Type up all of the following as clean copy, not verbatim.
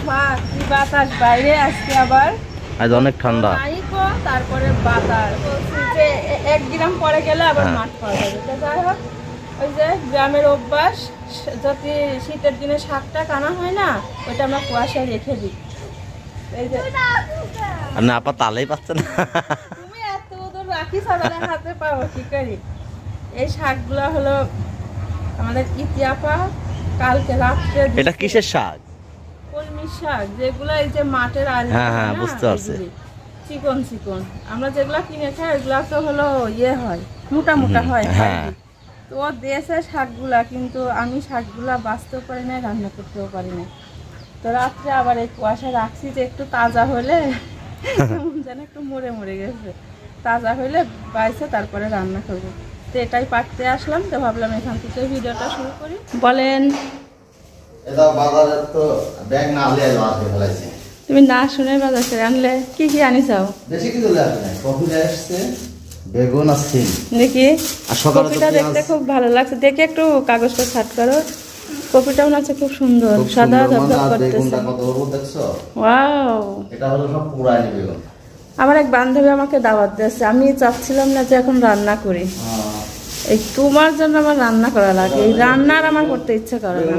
বাবা কি বাতাস বাইরে আজকে আবার আজ অনেক ঠান্ডা তারপরে বাতাস যে 1 গ্রাম পরে গেলে আবার মাঠ পাওয়া যাবে তো যাই হোক ওই যে গ্রামের অভ্যাস যদি শীতের দিনে শাকটা কানা হয় না ওইটা আমরা কুয়াশায় রেখে দিই এই যে না আপা তালেই পাচ্ছে না তুমি এত দূর রাখি সাধারণ হাতে পাবো কি করি এই শাকগুলো হলো আমাদের ইতিহাপা কালকে রাত্রে এটা কিসের শাক কলমি শাক যেগুলো এই যে মাঠের আল হ্যাঁ বুঝতে পারছি চিকন চিকন আমরা যেগুলো কিনে খাই ওগুলো তো হলো ইয়ে হয় মোটা মোটা হয় হ্যাঁ তো ও দিয়েছে শাকগুলা কিন্তু আমি শাকগুলা বাঁচতেও পারি না রান্না করতেও পারি না তো রাত্রে আবার এই কুয়াশা রাখছি যে একটু তাজা হলে যেন একটু মরে মরে গেছে তাজা হলে বাইছে তারপরে রান্না করবো তো এটাই পাকতে আসলাম তো ভাবলাম এখান থেকে ভিডিওটা শুরু করি বলেন তুমি না শুনে বাজার করে আনলে কি কি আনি চাও বেশি কিছু লাগে না কফি আসছে বেগুন আছে দেখি কফিটা দেখতে খুব ভালো লাগছে দেখি একটু কাগজটা ছাট করো কফিটাও আছে খুব সুন্দর সাদা ধবধব করতেছে বেগুনটা কত বড় দেখছো ওয়াও এটা হলো সব পুরাই বেগুন আমার এক বান্ধবী আমাকে দাওয়াত দিয়েছে আমি চাচ্ছিলাম না যে এখন রান্না করি এই তোমার জন্য আমার রান্না করা লাগে এই রান্নার আমার করতে ইচ্ছে করে না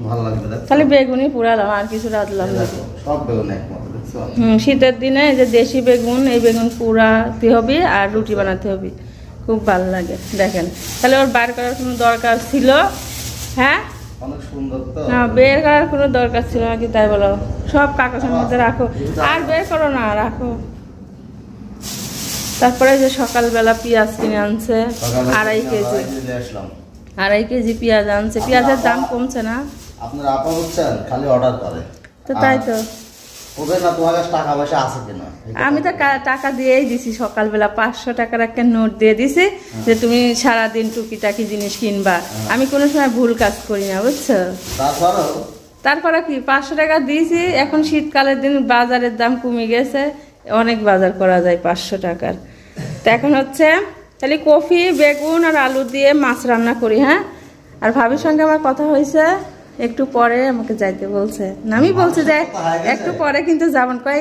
ভালো লাগবে খালি বেগুনই পুরালাম আর কিছু রাঁধলাম না সব বেগুন একমত দেখছো শীতের দিনে যে দেশি বেগুন এই বেগুন পুরাতে হবে আর রুটি বানাতে হবে খুব ভালো লাগে দেখেন তাহলে ওর বার করার কোনো দরকার ছিল হ্যাঁ অনেক সুন্দর তো না বের করার কোনো দরকার ছিল না কি তাই বলো সব কাগজের মধ্যে রাখো আর বের করো না রাখো তারপরে যে সকালবেলা পেঁয়াজ কিনে আনছে 2.5 কেজি পেঁয়াজ আনছে পেঁয়াজের দাম কমছে না আপনার আপা বলছেন খালি অর্ডার করে তো তাই তো ওদের না তোমার কাছে টাকা পয়সা আছে কিনা আমি তো টাকা দিয়েই দিছি সকালবেলা 500 টাকার একটা নোট দিয়ে দিছি যে তুমি সারাদিন টুকিটাকি জিনিস কিনবা আমি কোনো সময় ভুল কাজ করি না বুঝছো তারপরে কি 500 টাকা দিয়েছি এখন শীতকালের দিন বাজারের দাম কমে গেছে অনেক বাজার করা যায় 500 টাকার তো এখন হচ্ছে তাহলে কফি বেগুন আর আলু দিয়ে মাছ রান্না করি হ্যাঁ আর ভাবির সঙ্গে আমার কথা হয়েছে একটু পরে আমাকে যাইতে বলছে না আমি বলছি যে একটু পরে কিন্তু যাবেন কই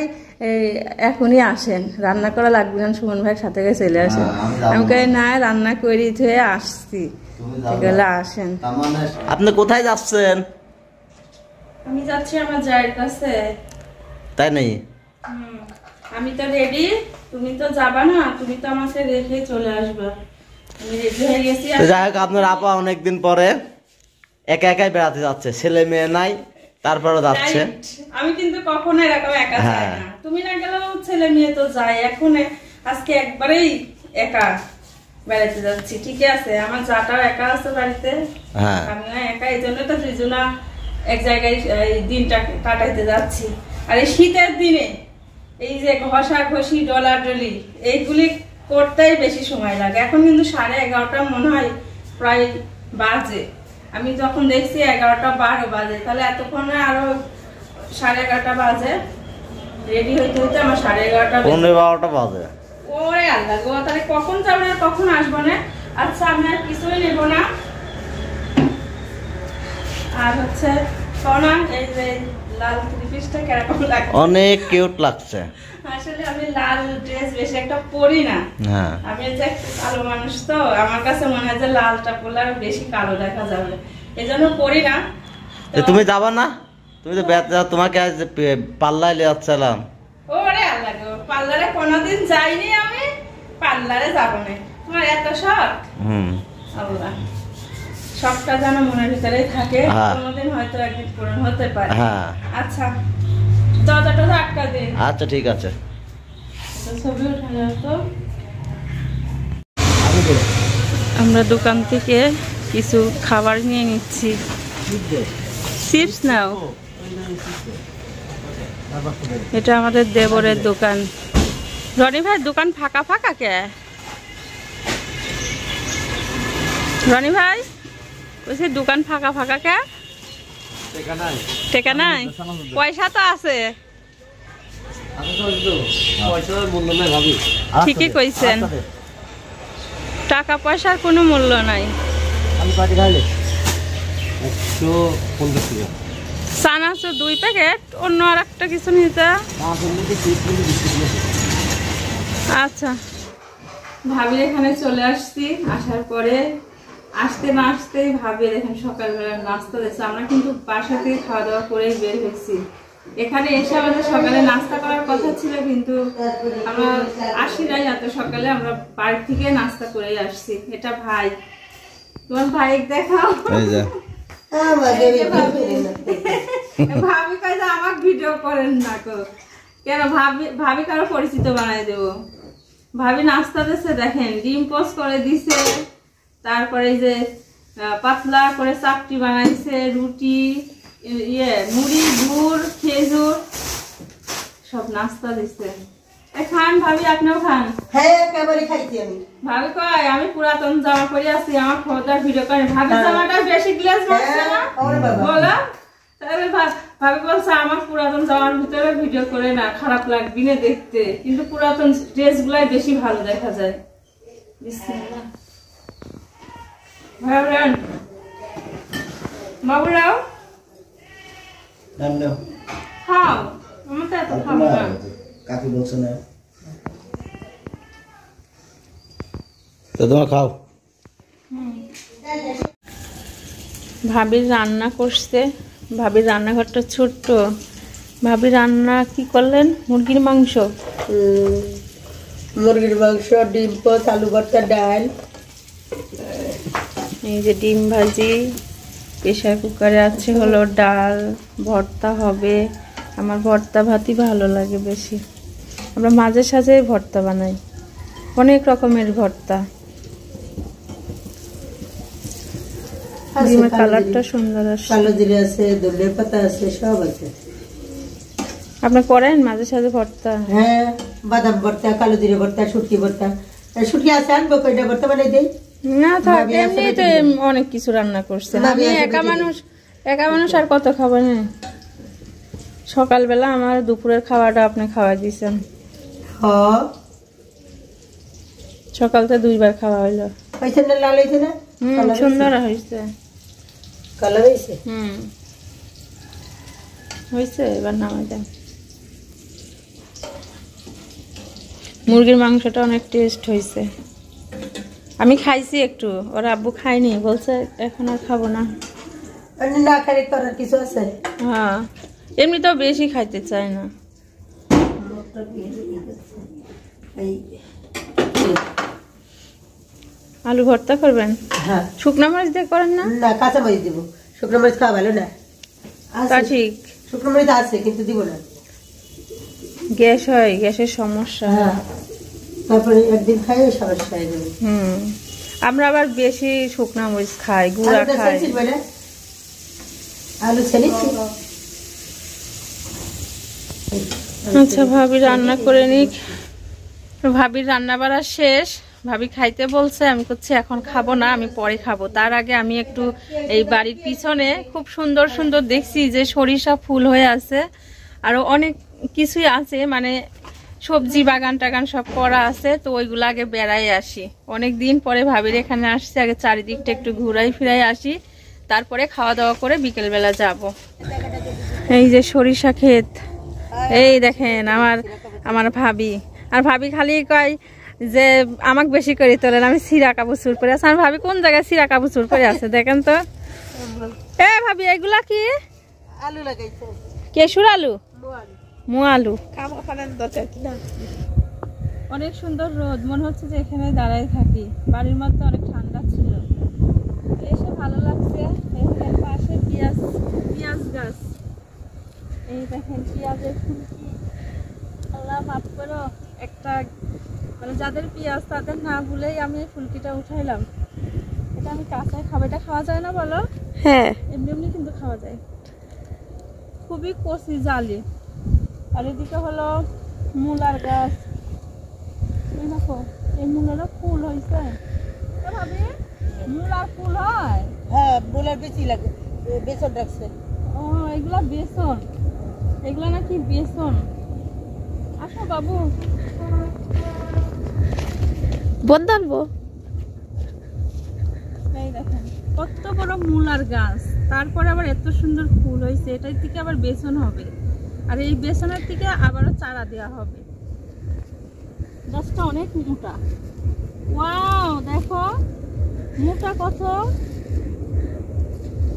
এখনই আসেন রান্না করা লাগবে না সুমন ভাইয়ের সাথে গিয়ে চলে আসেন আমি কই না রান্না করি ধুয়ে আসছি এগুলো আসেন আপনি কোথায় যাচ্ছেন আমি যাচ্ছি আমার জায়ের কাছে তাই নেই আমি তো রেডি তুমি তো যাবা না তুমি তো আমাকে রেখে চলে আসবা আমি রেডি হয়ে গেছি যাই হোক আপনার আপা অনেকদিন পরে একা একাই বেড়াতে যাচ্ছে ছেলে মেয়ে নাই তারপরে যাচ্ছে আমি কিন্তু কখনো এরকম একা যাই না তুমি না গেলেও ছেলে মেয়ে তো যায় এখন আজকে একবারেই একা বেড়াতে যাচ্ছি ঠিক আছে আমার জাটাও একা আছে বাড়িতে আমি না একা এই জন্য তো দুজনা এক জায়গায় দিনটা কাটাইতে যাচ্ছি আর এই শীতের দিনে এই যে ঘষাঘষি ডলাডলি এইগুলি করতেই বেশি সময় লাগে এখন কিন্তু 11:30 মনে হয় প্রায় বাজে আমি যখন দেখছি 11:12 বাজে তাহলে এতক্ষণে আরো 11:30 বাজে রেডি হইতে হইতে আমার 11:30 বাজে ওরে আল্লাহ গো তাহলে কখন যাবেন আর কখন আসবো না আচ্ছা আমি আর কিছুই নেব না আর হচ্ছে সোনা এই যে লাল থ্রি-পিসটা কেমন লাগছে অনেক কিউট লাগছে আসলে আমি লাল ড্রেস বেশি একটা পরি না আমি যে কালো মানুষ তো আমার কাছে মনে হয় যে লালটা পরলে আর বেশি কালো দেখা যাবে এজন্য পরি না তুমি যাবা না তুমি তো তোমাকে আজ পাল্লায় নিয়ে যাচ্ছিলাম ওরে আল্লাহ গো পার্লারে কোনোদিন যাইনি আমি পার্লারে যাব না তোমার এত শখ আল্লাহ শখটা যেন মনের ভিতরেই থাকে কোনোদিন হয়তো একদিন পূরণ হতে পারে আচ্ছা দরজাটা আটকা দে আচ্ছা ঠিক আছে ছবি উঠানো তো আমরা দোকান থেকে কিছু খাবার নিয়ে নিচ্ছি চিপস নাও এটা আমাদের দেবরের দোকান রনি ভাই দোকান ফাঁকা ফাঁকা কে রনি ভাই বলছি দোকান ফাঁকা ফাঁকা কে টেকা নাই পয়সা তো আছে ঠিকই কইছেন টাকা পয়সার কোনো মূল্য নাই চানাচুর 2 প্যাকেট, অন্য আর একটা কিছু নিতে। আচ্ছা, ভাবির এখানে চলে আসছি। আসার পরে আসতে না আসতেই ভাবি দেখেন সকালবেলা নাস্তা দিচ্ছে। আমরা কিন্তু বাসা থেকে খাওয়া দাওয়া করেই বের হয়েছি। এখানে এসে আমাদের সকালে নাস্তা করার কথা ছিল, কিন্তু আমরা আসি নাই এত সকালে, আমরা বাড়ি থেকে নাস্তা করেই আসছি। এটা ভাই, তোমার ভাই দেখাও। ভাবি কয় যে আমার ভিডিও করেন না গো, কেন ভাবি কারো পরিচিত বানাই দেবো। ভাবি নাস্তা দিচ্ছে দেখেন, ডিম পোস্ট করে দিছে, তারপরে যে পাতলা করে চাপটি বানাইছে, রুটি, মুড়ি, গুড়, খেজুর সব নাস্তা দিছে। খান ভাবি, আপনিও খান। হ্যাঁ, একেবারে খাইছি আমি। ভাবি কয় আমি পুরাতন জামা পরে আছি, আমার খোদার ভিডিও করে। ভাবি জামাটা বেশি গ্লেজ মারছে না বলা, তাহলে ভাবি বলছে আমার পুরাতন জামার ভিতরে ভিডিও করে না, খারাপ লাগবি না দেখতে, কিন্তু পুরাতন ড্রেস গুলাই বেশি ভালো দেখা যায়। বাবুরাও খাও, আমার তো এত খাবো না। কাকি বলছে না তো, তোমার খাও। ভাবির রান্না করছে, ভাবির রান্নাঘরটা ছোট্ট। ভাবি রান্না কি করলেন? মুরগির মাংস, মুরগির মাংস, ডিম পোস্ট, আলু ভর্তা, ডাল, এই যে ডিম ভাজি, প্রেশার কুকারে আছে হলো ডাল, ভর্তা হবে। আমার ভর্তা ভাতই ভালো লাগে বেশি। আমরা মাঝে সাঝে ভর্তা বানাই, অনেক রকমের ভর্তা। ডিমের কালারটা সুন্দর আসে, কালো জিরে আছে, ধনিয়া পাতা আছে, সব আছে। আপনি করেন মাঝে সাঝে ভর্তা? হ্যাঁ, বাদাম ভর্তা, কালো জিরে ভর্তা, শুটকি ভর্তা। শুটকি আছে, আনবো কয়টা ভর্তা বানাই দেই না থাক, এমনি তো অনেক কিছু রান্না করছে। আমি একা মানুষ আর কত খাবার নেই। সকালবেলা আমার দুপুরের খাওয়াটা আপনি খাওয়াই দিয়েছেন। সকাল থেকে 2 বার খাওয়া হইলো। হয়েছে না? লাল হয়েছে না? সুন্দর হয়েছে, কালার হয়েছে। হয়েছে, এবার নামাই দেন। মুরগির মাংসটা অনেক টেস্ট হয়েছে। আমি খাইছি একটু, ওর আব্বু খায়নি, বলছে এখন আর খাবো না। না খাই করার কিছু আছে? হ্যাঁ, এমনি তো বেশি খাইতে চায় না। আলু ভর্তা করবেন? হ্যাঁ। শুকনো মরিচ দিয়ে করেন না? না, কাঁচা মরিচ দিব। শুকনো মরিচ খাওয়া ভালো না। তা ঠিক, শুকনো মরিচ আছে কিন্তু দিব না, গ্যাস হয়, গ্যাসের সমস্যা। হ্যাঁ, তারপরে একদিন খাই সমস্যা হয়ে যাবে। আমরা আবার বেশি শুকনো মরিচ খাই, গুঁড়া খাই। আলু ছেড়েছি। আচ্ছা, ভাবি রান্না করে নিক। ভাবির রান্না বাড়া শেষ, ভাবি খাইতে বলছে। আমি করছি এখন খাবো না, আমি পরে খাবো। তার আগে আমি একটু এই বাড়ির পিছনে খুব সুন্দর সুন্দর দেখছি যে সরিষা ফুল হয়ে আছে, আরো অনেক কিছুই আছে, মানে সবজি বাগান টাগান সব করা আছে। তো ওইগুলো আগে বেড়াই আসি। অনেক দিন পরে ভাবির এখানে আসছি, আগে চারিদিকটা একটু ঘুরাই ফিরাই আসি, তারপরে খাওয়া দাওয়া করে বিকেলবেলা যাব। এই যে সরিষা ক্ষেত, এই দেখেন আমার ভাবি। আর ভাবি খালি কয় যে আমাকে বেশি করে তোলেন, আমি সিরা কাপড় পরে আছে। আর ভাবি কোন জায়গায় সিরা কাপড় পরে আছে দেখেন তো। এ ভাবি, এগুলা কি? আলু লাগাইছে। কেশুর আলু, মু আলু। অনেক সুন্দর রোদ, মনে হচ্ছে যে এখানে দাঁড়াই থাকি। বাড়ির মধ্যে অনেক ঠান্ডা ছিল, এসে ভালো লাগছে। এখানে পাশে পেঁয়াজ গাছ, এই দেখেন পেঁয়াজের ফুলকি। আল্লাহ মাফ করো, একটা মানে যাদের পেঁয়াজ তাদের না ভুলেই আমি এই ফুলকিটা উঠাইলাম। এটা আমি কাঁচায় খাবো। এটা খাওয়া যায় না বলো? হ্যাঁ, এমনি এমনি কিন্তু খাওয়া যায়, খুবই কচি জালি। আর এদিকে হলো মূলার গাছ, দেখো এই মূলেরও ফুল হয়েছে। ভাবি মূলার ফুল হয়? হ্যাঁ, মূলার বেশি লাগে, বেসন রাখছে। ও, এগুলা বেসন, এগুলা নাকি বেসন। আসো বাবু, বদলাবো। এই দেখেন কত বড় মূলার গাছ। তারপরে আবার এত সুন্দর ফুল হয়েছে, এটার থেকে আবার বেসন হবে, আর এই বেসনের থেকে আবারও চারা দেওয়া হবে। গাছটা অনেক মোটা, ওয়াও দেখো মোটা কত,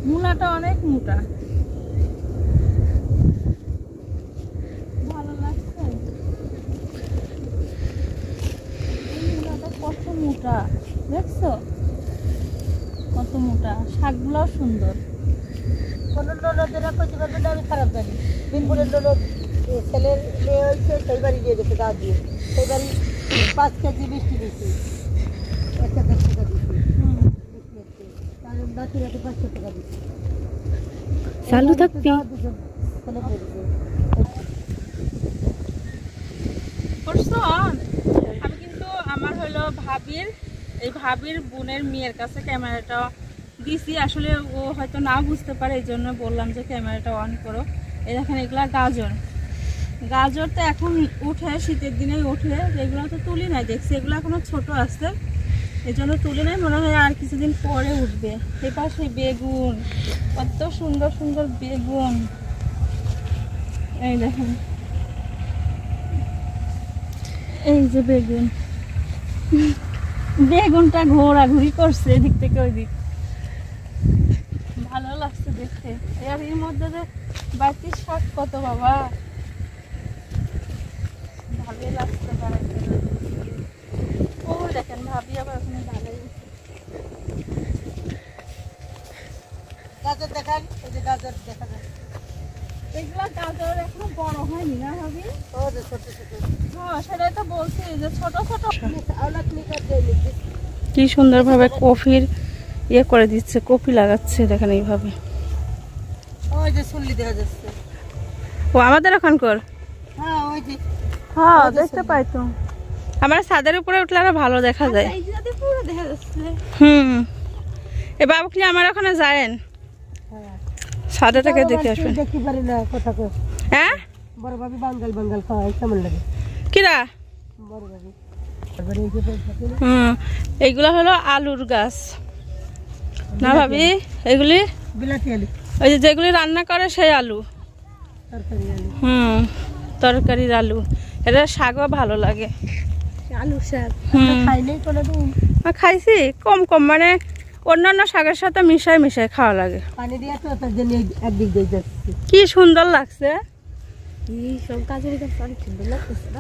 মূলাটা অনেক মোটা, ভালো লাগছে। এই মূলাটা কত মোটা দেখছো, কত মোটা, শাকগুলোও সুন্দর। কোনো ননদেরা করতে পারবে না, আমি খারাপ জানি। বিনপুরের ননদ ছেলের মেয়ে হয়েছে, সেই বাড়ি নিয়ে গেছে গাছ দিয়ে, সেই বাড়ি 5 কেজি মিষ্টি দিয়েছি, 1,000 টাকা দিয়েছি, তার নাতির হাতে 500 টাকা দিয়েছি। চালু থাকবি করছো। আমি কিন্তু আমার হলো ভাবির বোনের মেয়ের কাছে ক্যামেরাটা দিছি, আসলে ও হয়তো না বুঝতে পারে, এই জন্য বললাম যে ক্যামেরাটা অন করো। এই দেখেন এগুলা গাজর তো এখন উঠে, শীতের দিনেই উঠে, এগুলো তো তুলি নাই, দেখছি এগুলো এখনো ছোট আছে, এই জন্য তুলি নাই, মনে হয় আর কিছুদিন পরে উঠবে। এই পাশে বেগুন, কত সুন্দর সুন্দর বেগুন, এই দেখেন এই যে বেগুনটা ঘোরাঘুরি করছে এদিক থেকে ওই দিক, ভালো লাগছে দেখতে। আর এর মধ্যে যে বাড়তি শাক কত বাবা, ভালোই লাগছে। ও দেখেন ভাবি আবার ওখানে ভালোই গাজর দেখান, এই যে গাজর দেখা যায়, এগুলা গাজর এখনো বড় হয়নি না ভাবি? ও যে ছোট ছোট, হ্যাঁ সেটাই তো বলছি যে ছোট ছোট। আওলাদ নিকার দেয়নি, কি সুন্দরভাবে কফির ইয়ে করে দিচ্ছে, কফি লাগাচ্ছে দেখেন এইভাবে। ওই যে শুনলি দেখা যাচ্ছে, ও আমাদের ওখানকার, হ্যাঁ ওই যে, হ্যাঁ দেখতে পাই তো, আমার ছাদের উপরে উঠলে আরো ভালো দেখা যায়। পুরো দেখা যাচ্ছে। এ বাবুকে নিয়ে আমার ওখানে যায়েন, হ্যাঁ ছাদে থেকে দেখে আসবেন। দেখতে পারি না কথা কো, হ্যাঁ বড় ভাবি বাঙ্গাল খাওয়াই কেমন লাগে, কিরা? বড় ভাবি তারপরে এই যে থাকে না, এইগুলা হলো আলুর গাছ না ভাবি, এগুলি বিলাতি আলু, ওই যে যেগুলি রান্না করে সেই আলু, তরকারি আলু, তরকারির আলু, এটা শাকও ভালো লাগে, আলু শাক খাই নাই কোনোদিন, খাইছি কম কম, মানে অন্যান্য শাকের সাথে মিশাই খাওয়া লাগে। পানি দিয়ে তো তার জন্য একদিক দিয়ে যাচ্ছি। কি সুন্দর লাগছে, এই সব কাজের কাছে অনেক সুন্দর লাগছে না,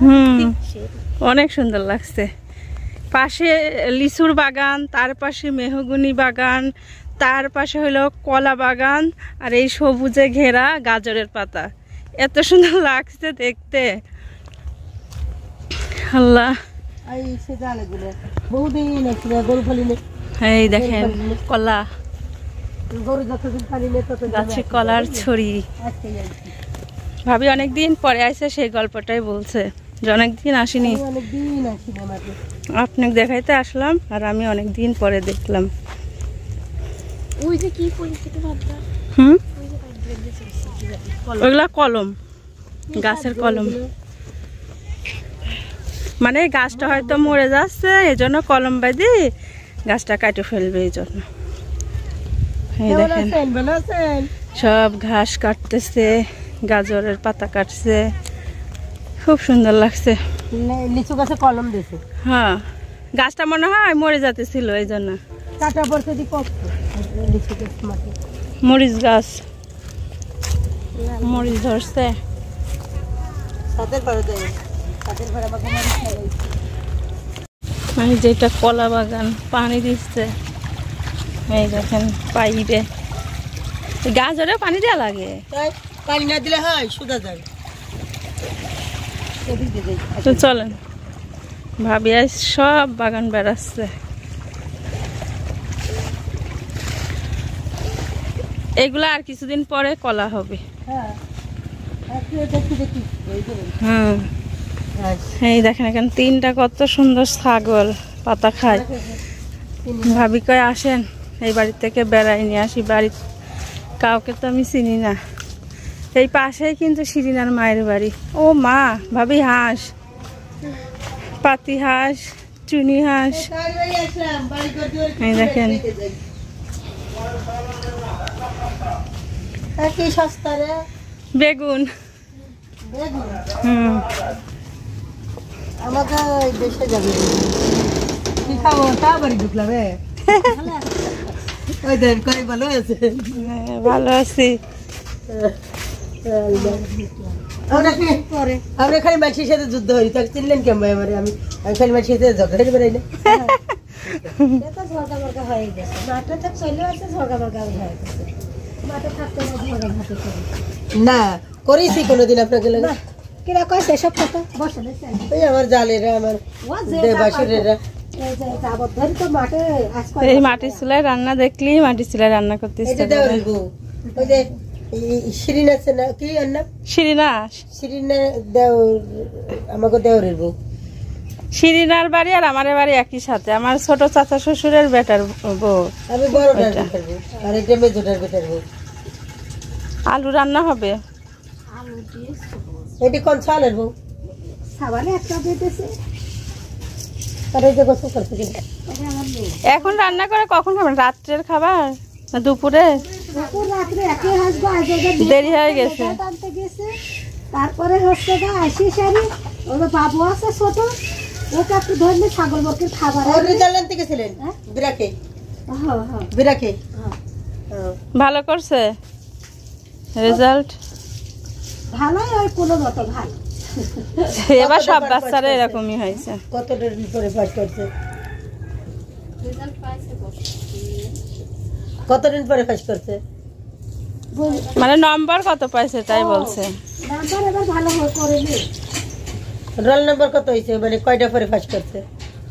অনেক সুন্দর লাগছে। পাশে লিচুর বাগান, তার পাশে মেহগুনি বাগান, তার পাশে হলো কলা বাগান, আর এই সবুজে ঘেরা গাজরের পাতা, এত সুন্দর লাগছে দেখতে। আল্লাহ, এই সেটা আলাগুলো বহুদিন আছে গরু ফালি নেই, এই দেখেন কলা, গরু যতদিন ফালি নেই ততদিন গাছে কলার ছড়ি। আজকে যাচ্ছি, ভাবি অনেকদিন পরে আসছে, সেই গল্পটাই বলছে যে অনেকদিন আসিনি, অনেকদিন আসি না মাঝে, আপনাকে দেখাইতে আসলাম, আর আমি অনেকদিন পরে দেখলাম। ওই যে কি পরিস্থিতি ভাবটা, ওইগুলা কলম, গাছের কলম, মানে গাছটা হয়তো মরে যাচ্ছে, এই জন্য কলম বাঁধি গাছটা কাটে ফেলবে, এই জন্য। এই দেখেন সব ঘাস কাটতেছে, গাজরের পাতা কাটছে, খুব সুন্দর লাগছে। লিচু গাছে কলম দিয়েছে, হ্যাঁ গাছটা মনে হয় মরে যাতেছিল, এই জন্য কাটা পড়ছে দি কষ্ট, লিচু গাছ মাটি, মরিচ গাছ, মরিচ ধরছে। সাদের ঘরে দেয়, সাদের ঘরে আমাকে মরিচ লাগাইছে, মানে যেটা কলা বাগান, পানি দিচ্ছে, এই দেখেন পাইবে, গাজরে পানি দেওয়া লাগে, তাই পানি না দিলে হয় সুদা যায়, এদিক দিয়ে যাই। তো চলেন, ভাবি আজ সব বাগান বেড়াচ্ছে। এগুলা আর কিছুদিন পরে কলা হবে। হ্যাঁ দেখি দেখি, এই দেখেন এখানে 3টা কত সুন্দর ছাগল পাতা খায়। ভাবি কয় আসেন এই বাড়ি থেকে বেড়াই নিয়ে আসি, বাড়ির কাউকে তো আমি চিনি না। এই পাশেই কিন্তু শিরিনার মায়ের বাড়ি। ও মা, ভাবি হাঁস, পাতি হাঁস, চুনি হাঁস, এই দেখেন কি সস্তা রে বেগুন। বেগুন হুম, আমাকে দেশে যাবে কি খাবো তা বাড়ি ঢুকলাম রে ওই দেন কই ভালো আছে হ্যাঁ, ভালো আছি। আমরা খালি মাছির সাথে যুদ্ধ হই তাকে চিনলেন কেমন আমারে আমি খালি মাছির সাথে ঝগড়া বেড়াই না না করেছি কোনোদিন আপনাকে কিরা কয়েছে সব কথা ওই আমার জালেরা আমার বাসুরেরা এই মাটির চুলায় রান্না দেখলি মাটির চুলায় রান্না করতে ইচ্ছা এটা করে। দেওয়ারের বউ ওই যে শিরিন আছে না কি আর নাম শিরিনা, শিরিনা দেও আমাকে দেওয়ারের বউ শিরিনার বাড়ি আর আমার বাড়ি একই সাথে। আমার ছোট চাচা শ্বশুরের বেটার বউ। আমি বড়টার বেটার বউ আর এটা মেজোটার বেটার বউ আলু রান্না হবে। এটি কোন চালের বউ সাবানে একটা দিতেছে আর এই যে গোসল করতে গেলে এখন রান্না করে কখন খাবেন? রাত্রের খাবার না দুপুরে? রাত্রে একে হাসবো দেরি হয়ে গেছে। তারপরে হচ্ছে গা আসি সারি ওর বাবু আছে ছোট ওকে একটু ধরলে ছাগল বকের খাবার রেজাল্ট আনতে গেছিলেন বিরাকে বিরাকে ভালো করছে রেজাল্ট? ভালোই ওই কোনো মতো ভালো এবার সব বাচ্চারা এরকমই হয়েছে। কতটা পরে পাস করছে কতদিন পরে পাস করছে মানে নম্বর কত পাইছে তাই বলছে। নাম্বার এবার ভালো করেনি রোল নাম্বার কত হয়েছে মানে কয়টা পরে পাস করছে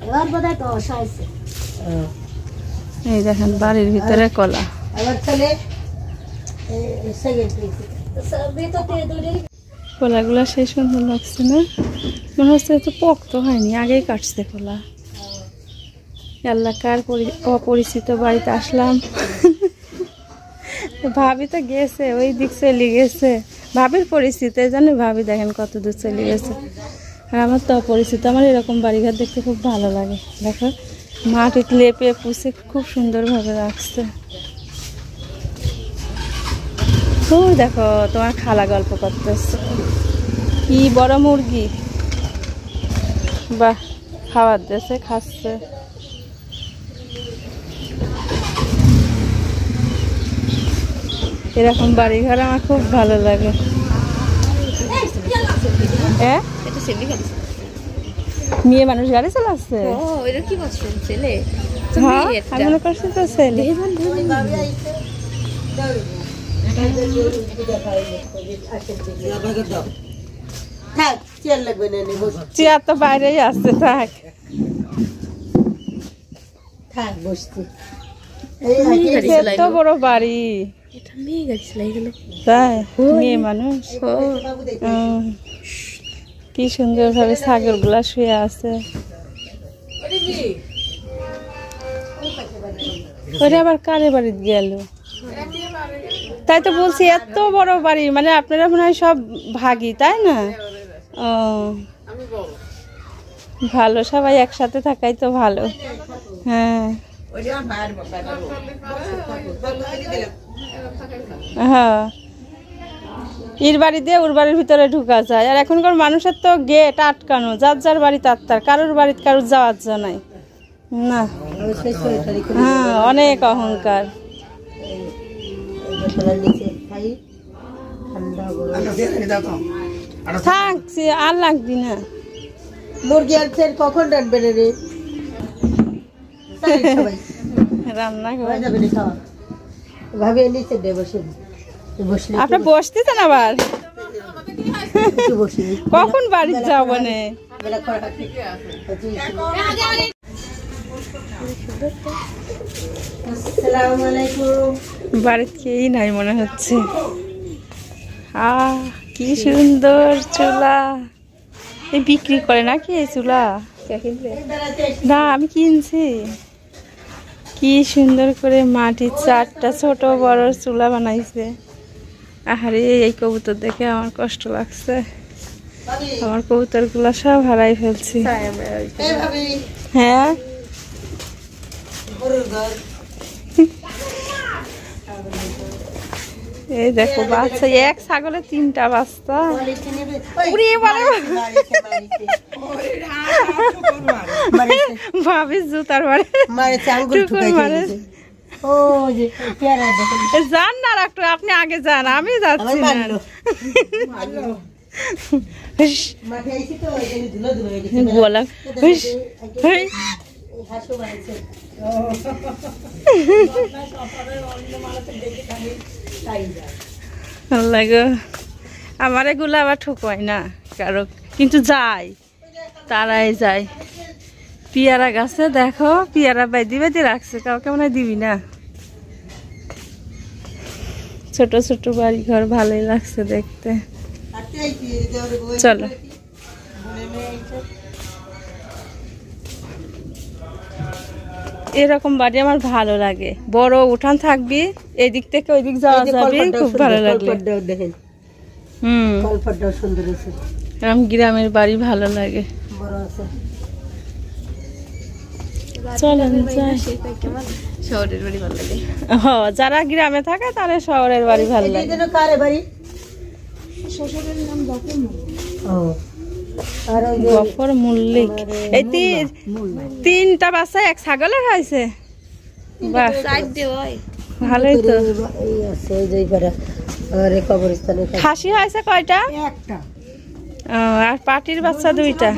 এবার বোধহয় 10 হয়েছে এই দেখেন বাড়ির ভিতরে কলা। আমার ছেলে সেকেন্ড হয়েছে সবই তো তেদুরি কলাগুলো সেই সুন্দর লাগছে না? মনে হচ্ছে তো পোক্ত হয়নি, আগেই কাটছে কলা। এলাকার অপরিচিত বাড়িতে আসলাম। ভাবি তো গেছে ওই দিক চলে গেছে, ভাবির পরিচিত জানি। ভাবি দেখেন কত দূর চলে গেছে। আর আমার তো অপরিচিত। আমার এরকম বাড়িঘর দেখতে খুব ভালো লাগে। দেখো মাটি লেপে পুষে খুব সুন্দরভাবে রাখছে। ওই দেখো তোমার খালা গল্প করতেছে। কি বড় মুরগি, বাহ খাবার দিয়েছে খাচ্ছে। এরকম বাড়িঘর আমার খুব ভালো লাগে। মেয়ে মানুষ গাড়ি চালাচ্ছে? হ্যাঁ আমি মনে করছি তো ছেলে। চেয়ার তো বাইরেই আসছে, থাক থাক বসছি এত বড় বাড়ি তাই মেয়ে মানুষ। কি সুন্দর ভাবে ছাগল গুলা শুয়ে আছে। ওরা আবার কারে বাড়ি গেল? তাই তো বলছি এত বড় বাড়ি, মানে আপনারা মনে হয় সব ভাগী তাই না? ও ভালো, সবাই একসাথে থাকাই তো ভালো। হ্যাঁ হ্যাঁ, এর বাড়ি দিয়ে ওর বাড়ির ভিতরে ঢুকা যায়। আর এখনকার মানুষের তো গেট আটকানো, যার যার বাড়ি তার, কারোর বাড়িতে কারোর যাওয়ার জন্য নাই না। হ্যাঁ অনেক অহংকার। থাকছি আর লাগবি না। মুরগি আনছেন কখন রানবেন রে? রান্না ভাবে নিচে দে বসে বসলে আপনার বসতেছেন আবার? কখন বাড়ি যাও মানে? বাড়িতে কেই নাই মনে হচ্ছে। কি সুন্দর চুলা। এই বিক্রি করে নাকি এই চুলা? না আমি কিনছি। কি সুন্দর করে মাটির 4টা ছোট বড় চুলা বানাইছে। আহারে এই কবুতর দেখে আমার কষ্ট লাগছে। আমার কবুতর গুলা সব হারাই ফেলছি। হ্যাঁ এই দেখো বাচ্চা, এক ছাগলে 3টা বাচ্চা। ভাবি জুতার মারে যান না একটু, আপনি আগে যান, আমি যাচ্ছি না। আমার এগুলো আবার ঠোকায় না কারো, কিন্তু যাই, তারাই যায়। পিয়ারা গাছে দেখো, পিয়ারা বাইদি বাইদি রাখছে, কাউকে মনে হয় দিবি না। ছোট ছোট বাড়ি ঘর, ভালোই লাগছে দেখতে। চলো এরকম বাড়ি আমার ভালো লাগে, বড় উঠান থাকবি, এদিক থেকে ওই দিক যাওয়া যাবে, খুব ভালো লাগে। এরকম গ্রামের বাড়ি ভালো লাগে। চলেন যাই। শহরের বাড়ি ভালো লাগে, যারা গ্রামে থাকে তারা শহরের বাড়ি ভালো লাগে। গফর মল্লিক, এই 3টা বাচ্চা এক ছাগলের হয়েছে, ভালোই তো। খাসি হয়েছে কয়টা? আর পাটির বাচ্চা 2টা।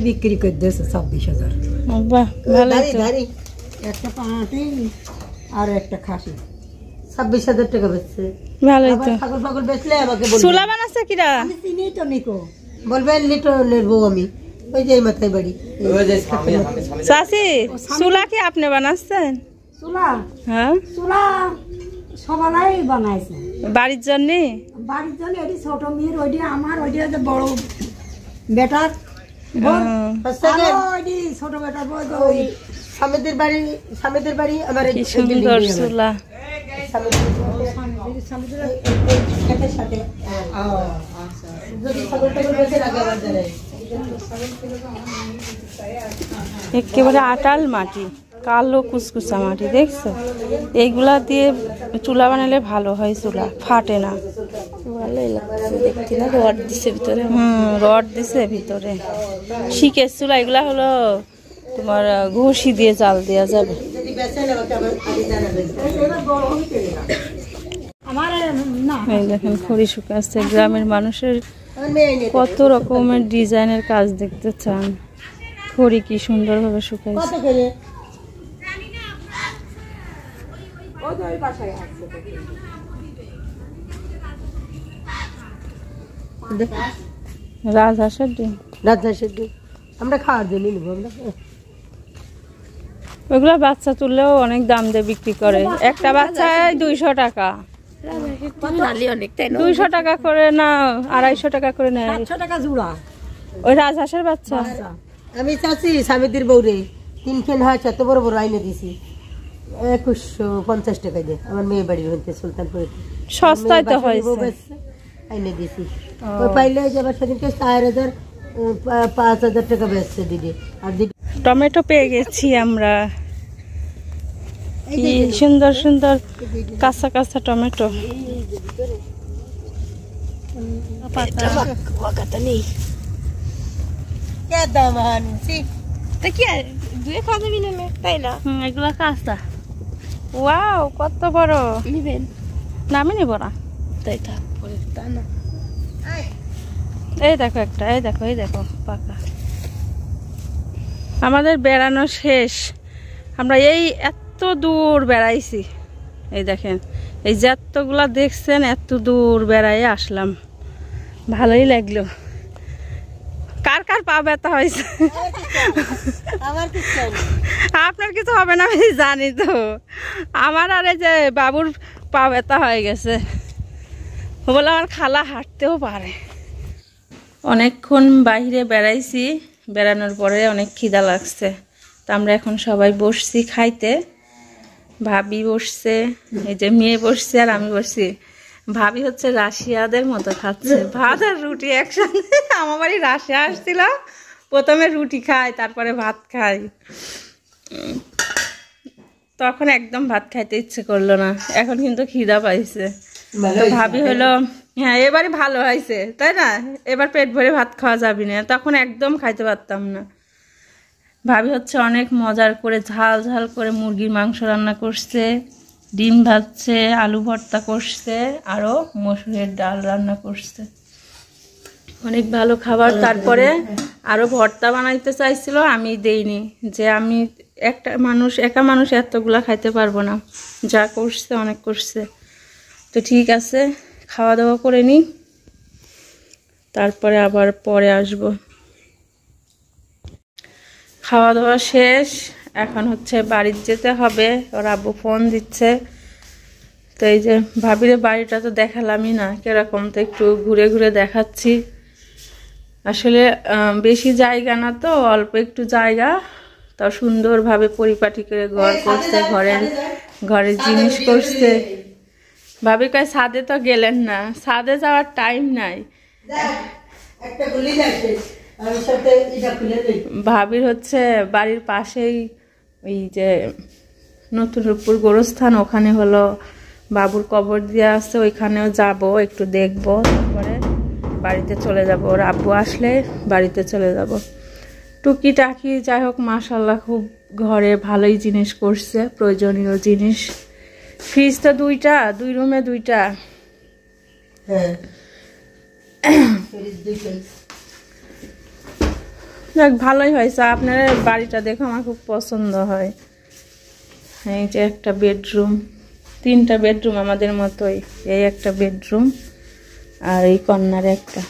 বিক্রি করে দিয়েছে 26,000। বাহ, ভালোই তো। একটা পাটি আর একটা খাসি 26,000 টাকা বেচছে, ভালোই তো। ছাগল পাগল বেচলে আমাকে বলবে। চুলা বানাচ্ছে কিরা? আমি চিনি তো নিকো, বলবেন লিটো নেবো আমি, ওই যে মাথায় বাড়ি। চাচি, চুলা কি আপনি বানাচ্ছেন? চুলা? হ্যাঁ, চুলা সবাই বানাইছে বাড়ির জন্য। বাড়ির জন্য এটি ছোট মেয়ের, ওইটি আমার, ওইটি হচ্ছে বড় বেটার, ছোট বেটার ওই স্বামীদের বাড়ি আমার। কি সুন্দর চুলা। একেবারে আটাল মাটি, কালো কুচকুচা মাটি, দেখছো? এইগুলা দিয়ে চুলা বানালে ভালো হয়, চুলা ফাটে না। ভালোই লাগছে দেখতে না, রড দিছে ভিতরে। রড দিছে ভিতরে। শিকের চুলা এগুলা হলো তোমার ঘষি দিয়ে জাল দেওয়া যাবে। এই দেখেন খড়ি শুকাচ্ছে। গ্রামের মানুষের কত রকমের ডিজাইনের কাজ দেখতে চান। খড়ি কি সুন্দর ভাবে শুকাইছে। রাজহাঁসের ডিম, রাজহাঁসের ডিম আমরা খাওয়ার জন্য নিবো। আমরা ওইগুলা বাচ্চা তুললেও অনেক দাম দিয়ে বিক্রি করে। একটা বাচ্চায় 200 টাকা, 200 টাকা করে না, 250 টাকা করে নেয়। 500 টাকা জোড়া ওই রাজহাঁসের বাচ্চা। আমি চাচ্ছি স্বামীদের বউরে 3 ফেন হয়, এত বড় বড় আইনে দিছি 2150 টাকা দিয়ে। আমার মেয়ে বাড়ির হইতে সুলতানপুরে সস্তায় তো হয়েছে, আইনে দিছি। ওই পাইলে যাবার সেদিনকে 4000 5000 টাকা বেচছে দিদি। আর টমেটো পেয়ে গেছি আমরা, কি সুন্দর সুন্দর কাঁচা কাঁচা টমেটো। এগুলা কাঁচা। ওয়াও, কত বড়। নামি নিব না, এই দেখো একটা, এই দেখো, এই দেখো পাকা। আমাদের বেড়ানো শেষ, আমরা এই এত দূর বেড়াইছি। এই দেখেন, এই যে এতগুলা দেখছেন, এত দূর বেড়াই আসলাম, ভালোই লাগলো। কার কার পা ব্যথা হয়েছে? আপনার কিছু হবে না আমি জানি তো। আমার আর এই যে বাবুর পা ব্যথা হয়ে গেছে, বলে আমার খালা হাঁটতেও পারে। অনেকক্ষণ বাইরে বেড়াইছি, বেড়ানোর পরে অনেক খিদা লাগছে, তা আমরা এখন সবাই বসছি খাইতে। ভাবি বসছে, এই যে মেয়ে বসছে, আর আমি বসছি। ভাবি হচ্ছে রাশিয়াদের মতো খাচ্ছে, ভাত আর রুটি একসাথে। আমার বাড়ি রাশিয়া আসছিল, প্রথমে রুটি খাই, তারপরে ভাত খাই। তখন একদম ভাত খাইতে ইচ্ছে করলো না, এখন কিন্তু খিদা পাইছে। তো ভাবি হলো হ্যাঁ এবারে ভালো হয়েছে তাই না, এবার পেট ভরে ভাত খাওয়া যাবে না, তখন একদম খাইতে পারতাম না। ভাবি হচ্ছে অনেক মজার করে ঝাল ঝাল করে মুরগির মাংস রান্না করছে, ডিম ভাজছে, আলু ভর্তা করছে, আরও মসুরের ডাল রান্না করছে, অনেক ভালো খাবার। তারপরে আরও ভর্তা বানাইতে চাইছিল, আমি দেইনি, যে আমি একা মানুষ এতগুলা খাইতে পারবো না, যা করছে অনেক করছে। তো ঠিক আছে, খাওয়া দাওয়া করে নিই, তারপরে আবার পরে আসব। খাওয়া দাওয়া শেষ, এখন হচ্ছে বাড়িতে যেতে হবে। ওর আব্বু ফোন দিচ্ছে। তো এই যে ভাবির বাড়িটা তো দেখালামই না কিরকম, তো একটু ঘুরে ঘুরে দেখাচ্ছি। আসলে বেশি জায়গা না তো, অল্প একটু জায়গা, তাও সুন্দরভাবে পরিপাটি করে ঘর করছে, ঘরের জিনিস করছে। ভাবি কয় ছাদে তো গেলেন না, ছাদে যাওয়ার টাইম নাই। ভাবির হচ্ছে বাড়ির পাশেই ওই যে নতুন রূপপুর গোরস্থান, ওখানে হলো বাবুর কবর দেওয়া আছে, ওইখানেও যাব, একটু দেখবো, তারপরে বাড়িতে চলে যাব। ওর আব্বু আসলে বাড়িতে চলে যাব। টুকিটাকি যাই হোক মাশাল্লাহ খুব ঘরে ভালোই জিনিস করছে, প্রয়োজনীয় জিনিস। ফ্রিজ তো দুই রুমে দুইটা। যাক ভালোই হয়েছে, আপনার বাড়িটা দেখে আমার খুব পছন্দ হয়। এই যে একটা বেডরুম, 3টা বেডরুম আমাদের মতোই, এই একটা বেডরুম আর এই কর্নারে একটা।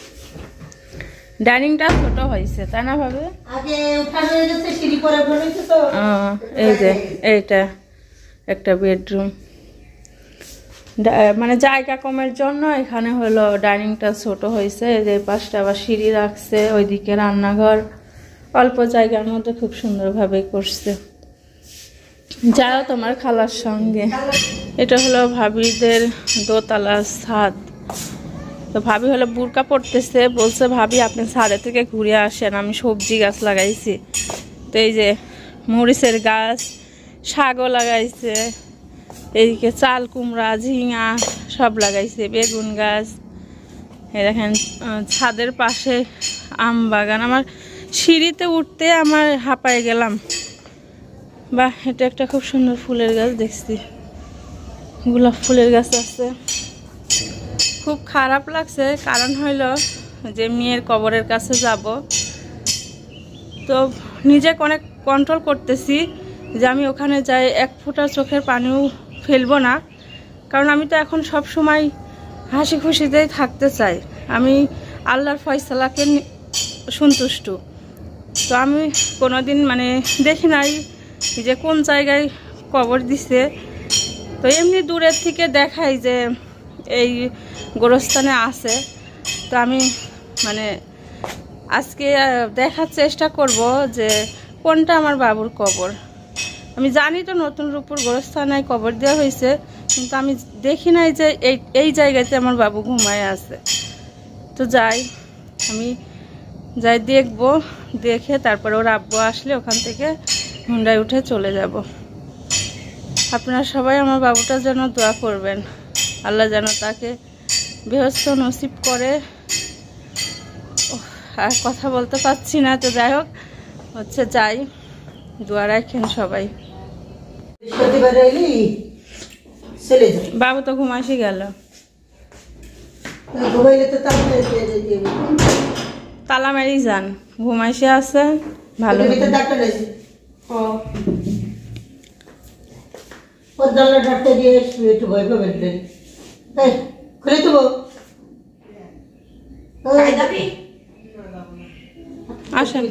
ডাইনিংটা ছোট হয়েছে তাই না ভাবে? এই যে এইটা একটা বেডরুম, মানে জায়গা কমের জন্য এখানে হলো ডাইনিংটা ছোট হয়েছে। এই যে পাশটা আবার সিঁড়ি রাখছে, ওইদিকে রান্নাঘর, অল্প জায়গার মধ্যে খুব সুন্দরভাবে করছে। যাও তোমার খালার সঙ্গে। এটা হলো ভাবিদের দোতলা ছাদ। তো ভাবি হলো বুরকা পড়তেছে, বলছে ভাবি আপনি ছাদে থেকে ঘুরে আসেন, আমি সবজি গাছ লাগাইছি। তো এই যে মরিচের গাছ, শাকও লাগাইছে, এইদিকে চাল কুমড়া, ঝিঙা সব লাগাইছে, বেগুন গাছ। এই দেখেন ছাদের পাশে আম বাগান। আমার সিঁড়িতে উঠতে আমার হাঁপায় গেলাম। বাহ, এটা একটা খুব সুন্দর ফুলের গাছ দেখছি, গোলাপ ফুলের গাছ আছে। খুব খারাপ লাগছে, কারণ হইল যে মেয়ের কবরের কাছে যাব, তো নিজেকে অনেক কন্ট্রোল করতেছি যে আমি ওখানে যাই 1 ফোঁটা চোখের পানিও ফেলবো না, কারণ আমি তো এখন সব সময় হাসি খুশিতেই থাকতে চাই। আমি আল্লাহর ফয়সালাকে সন্তুষ্ট। তো আমি কোনোদিন মানে দেখি নাই যে কোন জায়গায় কবর দিছে, তো এমনি দূরের থেকে দেখাই যে এই গোরস্থানে আছে। তো আমি মানে আজকে দেখার চেষ্টা করব যে কোনটা আমার বাবুর কবর। আমি জানি তো নতুন রূপপুর গোরস্থানে কবর দেওয়া হয়েছে, কিন্তু আমি দেখি নাই যে এই জায়গাতে আমার বাবু ঘুমায় আছে। তো আমি যাই দেখবো, দেখে তারপরে ওর আব্বু আসলে ওখান থেকে হুন্ডায় উঠে চলে যাব। আপনারা সবাই আমার বাবুটার জন্য দোয়া করবেন, আল্লাহ যেন তাকে বেহেশত নসিব করে। আর কথা বলতে পারছি না, তো যাই হোক হচ্ছে যাই, দোয়া রাখেন সবাই। বাবু তো ঘুমাসি গেল, তালা মেরি যান, ঘুমাইসে আছে ভালো। আসেন।